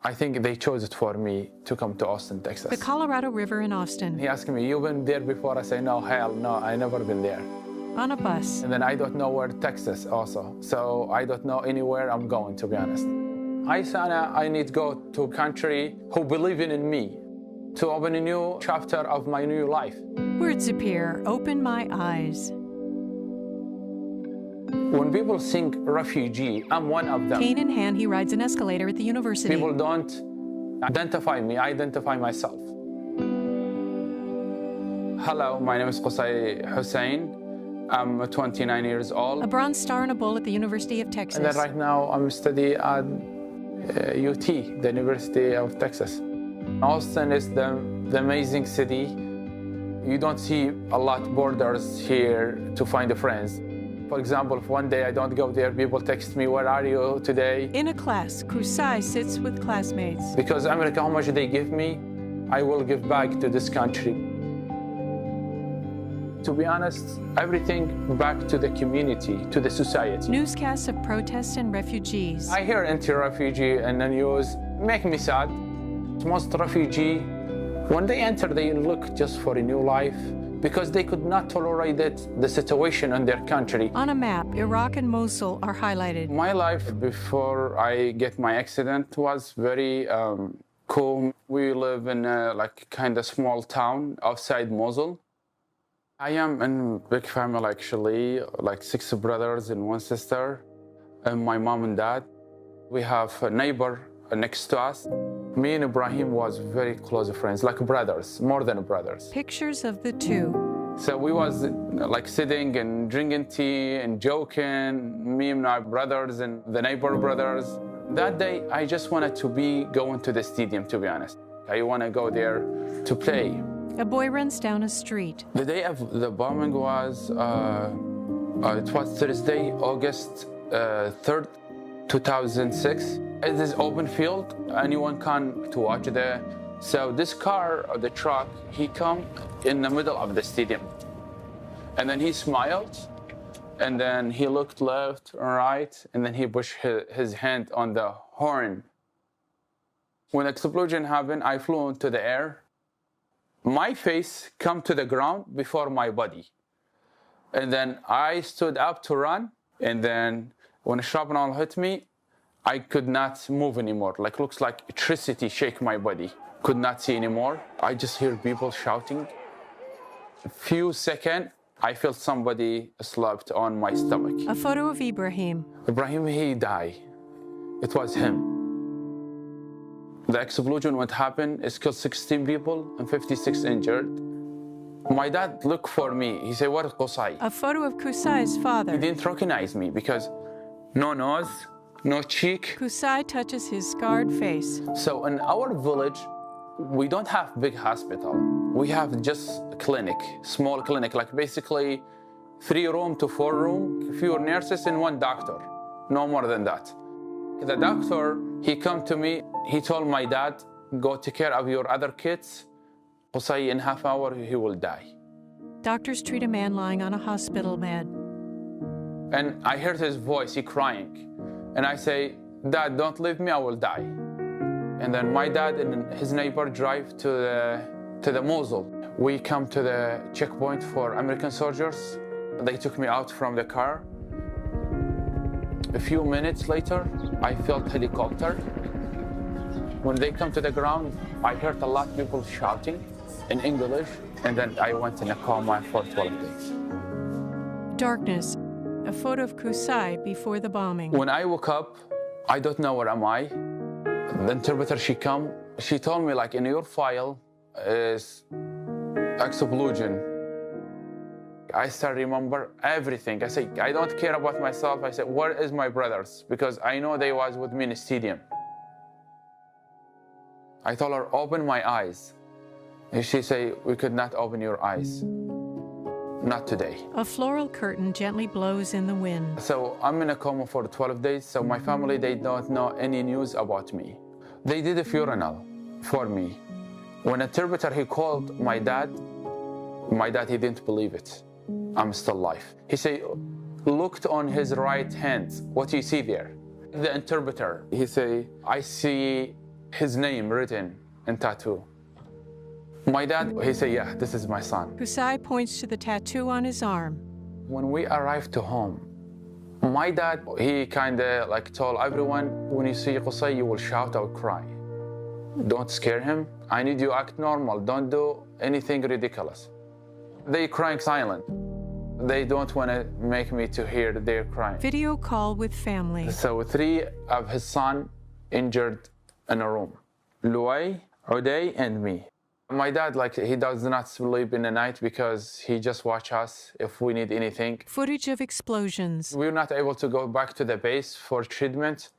I think they chose it for me to come to Austin, Texas. The Colorado River in Austin. He asked me, "You been there before?" I say, "No, hell no, I never been there." On a bus. And then I don't know where Texas also. So I don't know anywhere I'm going, to be honest. I need to go to a country who believe in me, to open a new chapter of my new life. Words appear, open my eyes. When people sing refugee, I'm one of them. Cane in hand, he rides an escalator at the university. People don't identify me, I identify myself. Hello, my name is Qusay Hussein. I'm 29 years old. A bronze star and a bull at the University of Texas. And then right now I'm studying at UT, the University of Texas. Austin is the amazing city. You don't see a lot of borders here to find friends. For example, if one day I don't go there, people text me, "Where are you today?" In a class, Qusay sits with classmates. Because America, how much they give me, I will give back to this country. To be honest, everything back to the community, to the society. Newscasts of protests and refugees. I hear anti-refugee in the news, make me sad. Most refugee, when they enter, they look just for a new life because they could not tolerate the situation in their country. On a map, Iraq and Mosul are highlighted. My life before I get my accident was very cool. We live in a kind of small town outside Mosul. I am in a big family actually, like 6 brothers and 1 sister, and my mom and dad. We have a neighbor next to us. Me and Ibrahim was very close friends, like brothers, more than brothers. Pictures of the two. So we was like sitting and drinking tea and joking, me and my brothers and the neighbor brothers. That day, I just wanted to be going to the stadium, to be honest. I want to go there to play. A boy runs down a street. The day of the bombing was, it was Thursday, August 3rd, 2006. It is open field, anyone can to watch there. So this car, or the truck, he come in the middle of the stadium. And then he smiled, and then he looked left and right, and then he pushed his hand on the horn. When the explosion happened, I flew into the air. My face come to the ground before my body. And then I stood up to run, and then when a shrapnel hit me, I could not move anymore. Looks like electricity shake my body. Could not see anymore. I just hear people shouting. A few seconds, I felt somebody slapped on my stomach. A photo of Ibrahim. Ibrahim, he died. It was him. The explosion, what happened, is killed 16 people and 56 injured. My dad looked for me. He said, "What is Qusay?" A photo of Qusay's father. He didn't recognize me because no nose, no cheek. Qusay touches his scarred face. So in our village, we don't have big hospital. We have just a clinic, small clinic, like basically 3 room to 4 room, few nurses and 1 doctor, no more than that. The doctor, he come to me, he told my dad, "Go take care of your other kids. Qusay, in half hour, he will die." Doctors treat a man lying on a hospital bed. And I heard his voice, he crying. And I say, "Dad, don't leave me, I will die." And then my dad and his neighbor drive to the Mosul. We come to the checkpoint for American soldiers. They took me out from the car. A few minutes later, I felt helicopter. When they come to the ground, I heard a lot of people shouting in English, and then I went in a coma for 12 days. Darkness. A photo of Qusay before the bombing. When I woke up, I don't know where am I. The interpreter, she come. She told me, in your file is explosion. I start remember everything. I say, I don't care about myself. I said, where is my brothers? Because I know they was with me in the stadium. I told her, open my eyes. And she say, we could not open your eyes. Not today. A floral curtain gently blows in the wind. So I'm in a coma for 12 days. So my family, they don't know any news about me. They did a funeral for me. When an interpreter, he called my dad, he didn't believe it. I'm still alive. He said, looked on his right hand. What do you see there? The interpreter, he say, I see his name written in tattoo. My dad, he said, yeah, this is my son. Qusay points to the tattoo on his arm. When we arrived to home, my dad, he kind of like told everyone, when you see Qusay, you will shout or cry. Don't scare him. I need you to act normal. Don't do anything ridiculous. They crying silent. They don't want to make me to hear their crying. Video call with family. So 3 of his son injured in a room. Luay, Uday, and me. My dad, like, he does not sleep in the night because he just watch us if we need anything. Footage of explosions. We were not able to go back to the base for treatment.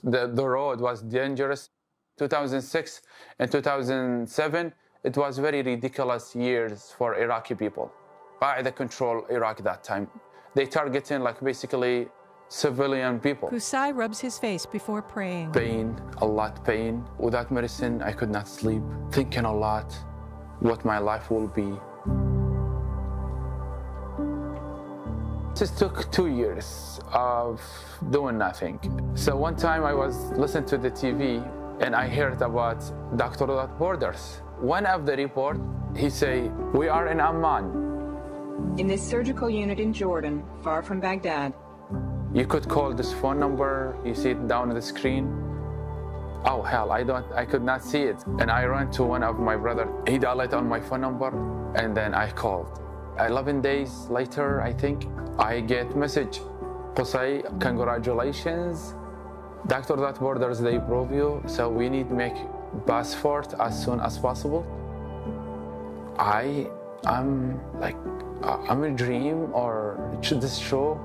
The road was dangerous. 2006 and 2007, it was very ridiculous years for Iraqi people. Qaeda control Iraq that time. They targeting like basically civilian people. Qusay rubs his face before praying. Pain, a lot pain. Without medicine, I could not sleep. Thinking a lot what my life will be. This took 2 years of doing nothing. So one time I was listening to the TV and I heard about Doctors Without Borders. One of the report, he say, we are in Amman. In this surgical unit in Jordan, far from Baghdad. You could call this phone number, you see it down on the screen. Oh hell, I could not see it. And I ran to one of my brother, he dialed on my phone number, and then I called. 11 days later, I think, I get message, Qusay, congratulations. Doctors Without Borders, they approve you, so we need to make passport as soon as possible. I'm a dream, or this show.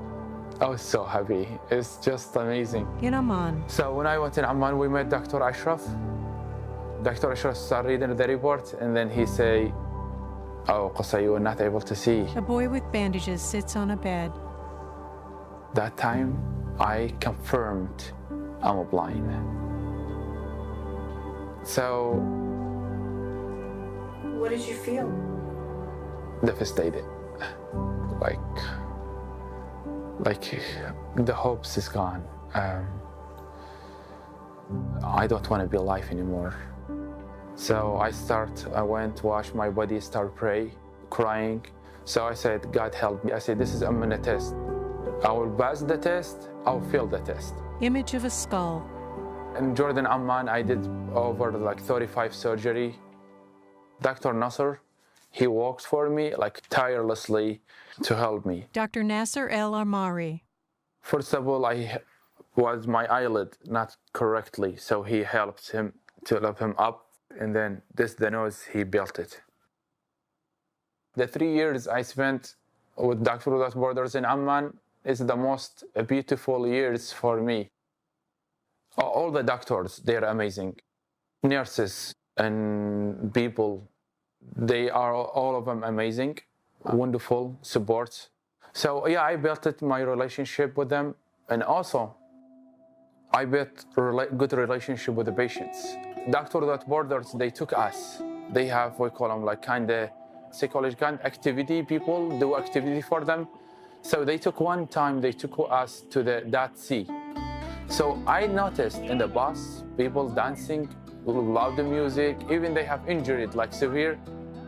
I was so happy. It's just amazing. In Amman. So when I went in Amman, we met Dr. Ashraf. Dr. Ashraf started reading the report, and then he say, oh, Qusay, you were not able to see. A boy with bandages sits on a bed. That time, I confirmed I'm blind. So, What did you feel? devastated. Like the hopes is gone. I don't want to be alive anymore. So I went, washed my body, start pray, crying. So I said, God help me. I said, this is I'm gonna test. I will pass the test, I'll fail the test. Image of a skull. In Jordan, Amman, I did over like 35 surgery. Dr. Nasser, he worked for me like tirelessly to help me. Dr. Nasser Al-Mamari. First of all, my eyelid not correctly, so he helped him to lift him up, and then the nose, he built it. The 3 years I spent with Doctors Without Borders in Amman is the most beautiful years for me. All the doctors, they're amazing. Nurses and people, they are all of them amazing, wonderful support. So yeah, I built my relationship with them, and also I built good relationship with the patients. Doctors Without Borders, they took us. They have, we call them like kind of psychological activity, people do activity for them. So they took us to the Dead Sea. So I noticed in the bus, people dancing, love the music, even they have injured, like severe,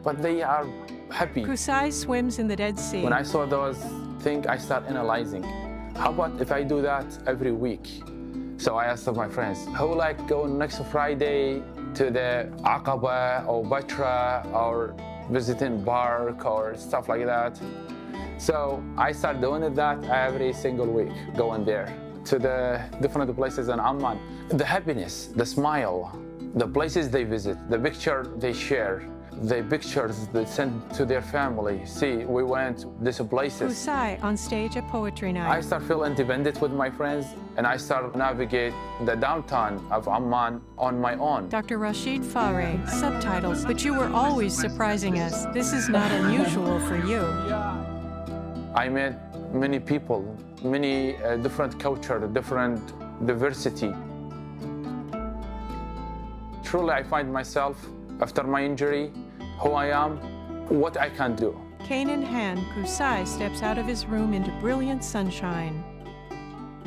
but they are happy. Qusay swims in the Dead Sea. When I saw those things, I started analyzing. How about if I do that every week? So I asked my friends, who like go next Friday to the Aqaba or Batra or visiting Bark or stuff like that? So I started doing that every single week, going there to the different places in Amman. The happiness, the smile, the places they visit, the picture they share, the pictures they send to their family. See, we went these places. Qusay on stage at Poetry Night. I start feel independent with my friends, and I start navigate the downtown of Amman on my own. Dr. Rashid Fareh, subtitles. But you were always surprising us. This is not unusual for you. I met many people, many different culture, different diversity. Truly, I find myself, after my injury, who I am, what I can do. Cane in hand, Qusay steps out of his room into brilliant sunshine.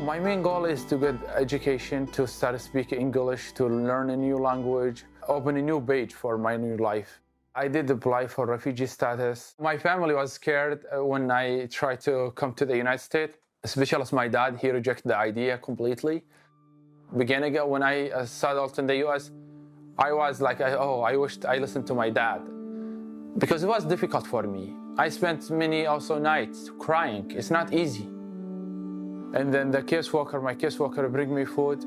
My main goal is to get education, to start speaking English, to learn a new language, open a new page for my new life. I did apply for refugee status. My family was scared when I tried to come to the United States, especially as my dad, he rejected the idea completely. Beginning when I settled in the US, I was like, oh, I wished I listened to my dad, because it was difficult for me. I spent many also nights crying. It's not easy. And then my caseworker bring me food.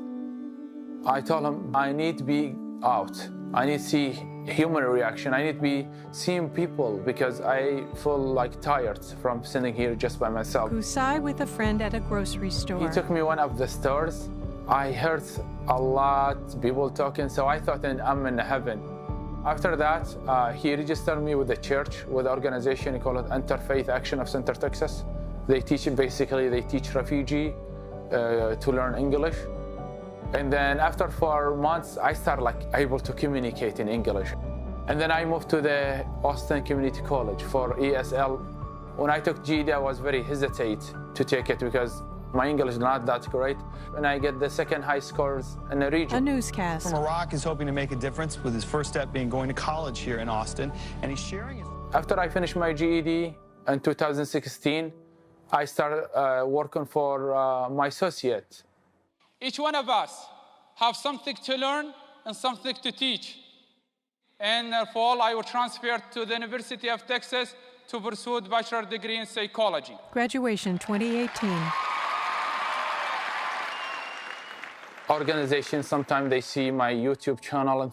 I told him I need to be out. I need to see human reaction. I need to be seeing people because I feel like tired from sitting here just by myself. Qusay with a friend at a grocery store. He took me one of the stores. I heard a lot of people talking, so I thought I'm in heaven. After that, he registered me with the church, with the organization called Interfaith Action of Center, Texas. They teach refugee to learn English. And then after 4 months, I started able to communicate in English. And then I moved to the Austin Community College for ESL. When I took GED, I was very hesitant to take it because my English is not that great. And I get the second high scores in the region. A newscast. From Iraq is hoping to make a difference, with his first step being going to college here in Austin. And he's sharing his... After I finished my GED in 2016, I started working for my associate. Each one of us have something to learn and something to teach. In fall, I will transfer to the University of Texas to pursue a bachelor's degree in psychology. Graduation 2018. Organizations, sometimes they see my YouTube channel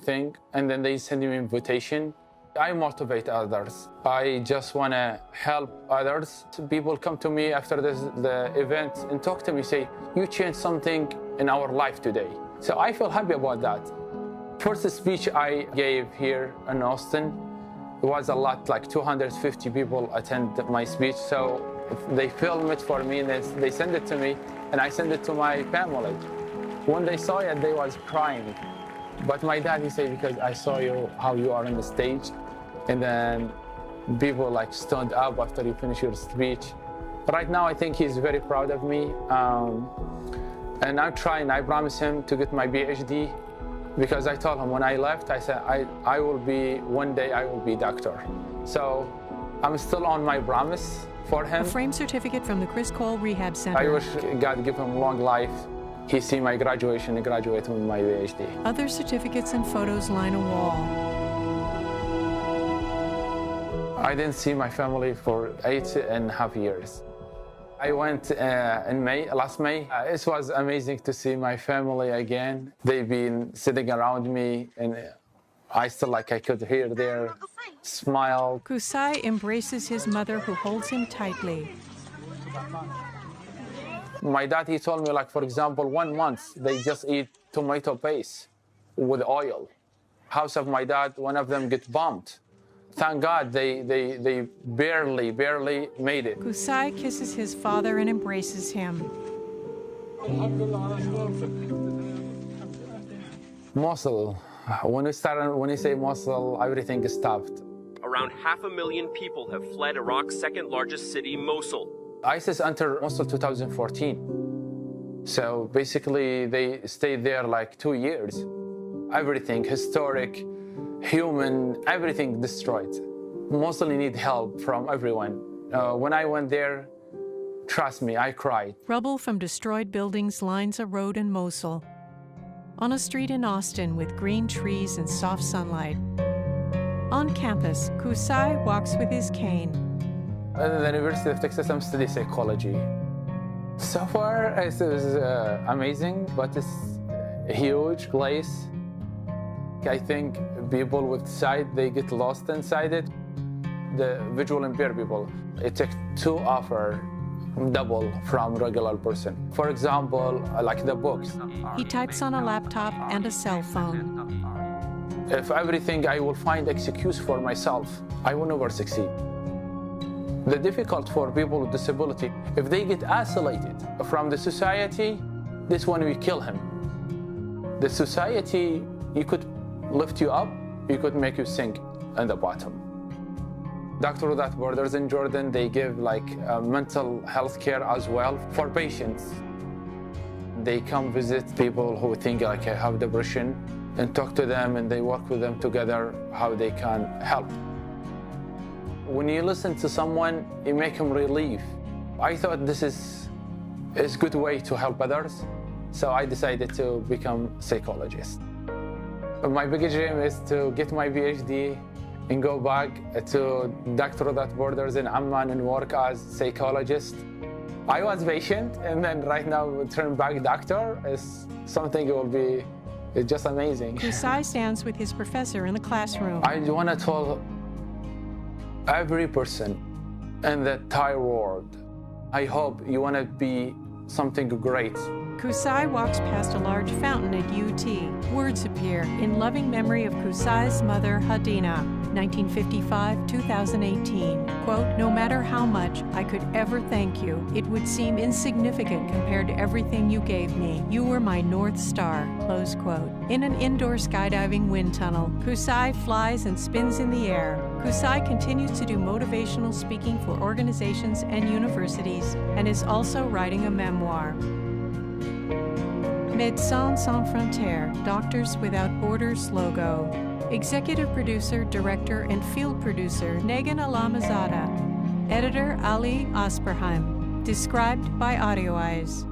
and then they send me an invitation. I motivate others. I just want to help others. People come to me after the event and talk to me, say, you changed something in our life today. So I feel happy about that. First speech I gave here in Austin, it was a lot, like 250 people attend my speech. So they film it for me and they send it to me and I send it to my family. When they saw it, they was crying. But my dad, he said, because I saw you, how you are on the stage. And then people stood up after you finish your speech. Right now, I think he's very proud of me. And I'm trying, I promised him to get my PhD because I told him when I left, I said, one day I will be doctor. So I'm still on my promise for him. A framed certificate from the Chris Cole Rehab Center. I wish God give him long life. He see my graduation and graduate with my PhD. Other certificates and photos line a wall. I didn't see my family for 8.5 years. I went in last May. It was amazing to see my family again. They've been sitting around me and I still I could hear their smile. Qusay embraces his mother who holds him tightly. My dad, he told me, for example, 1 month, they just eat tomato paste with oil. House of my dad, one of them get bombed. Thank God they barely made it. Qusay kisses his father and embraces him. Mosul. When you say Mosul, everything is stopped. Around 500,000 people have fled Iraq's second largest city, Mosul. ISIS entered Mosul 2014. So basically they stayed there 2 years. Everything, historic, human, everything destroyed. Mosul need help from everyone. When I went there, trust me, I cried. Rubble from destroyed buildings lines a road in Mosul. On a street in Austin with green trees and soft sunlight. On campus, Qusay walks with his cane. At the University of Texas, I'm studying psychology. So far, it was amazing, but it's a huge place. I think people with sight, they get lost inside it. The visual impaired people, it takes 2 hours, double from regular person. For example, like the books. He types on a laptop and a cell phone. If everything I will find excuse for myself, I will never succeed. The difficult for people with disability, if they get isolated from the society, this one will kill him. The society, you could lift you up, you could make you sink in the bottom. Doctors Without Borders in Jordan, they give mental health care as well for patients. They come visit people who think like I have depression and talk to them, and they work with them together how they can help. When you listen to someone, you make them relief. I thought this is a good way to help others, so I decided to become a psychologist. My biggest dream is to get my PhD and go back to Doctor Without Borders in Amman and work as psychologist. I was patient, and then right now turn back doctor is something that will be just amazing. Qusay stands with his professor in the classroom. I want to tell every person in the entire world, I hope you want to be something great. Qusay walks past a large fountain at UT. Words appear in loving memory of Qusay's mother, Hadina, 1955-2018. Quote, "No matter how much I could ever thank you, it would seem insignificant compared to everything you gave me. You were my North Star," close quote. In an indoor skydiving wind tunnel, Qusay flies and spins in the air. Qusay continues to do motivational speaking for organizations and universities and is also writing a memoir. Médecins Sans Frontières, Doctors Without Borders logo. Executive producer, director, and field producer, Negan Alamazada. Editor, Ali Asperheim. Described by AudioEyes.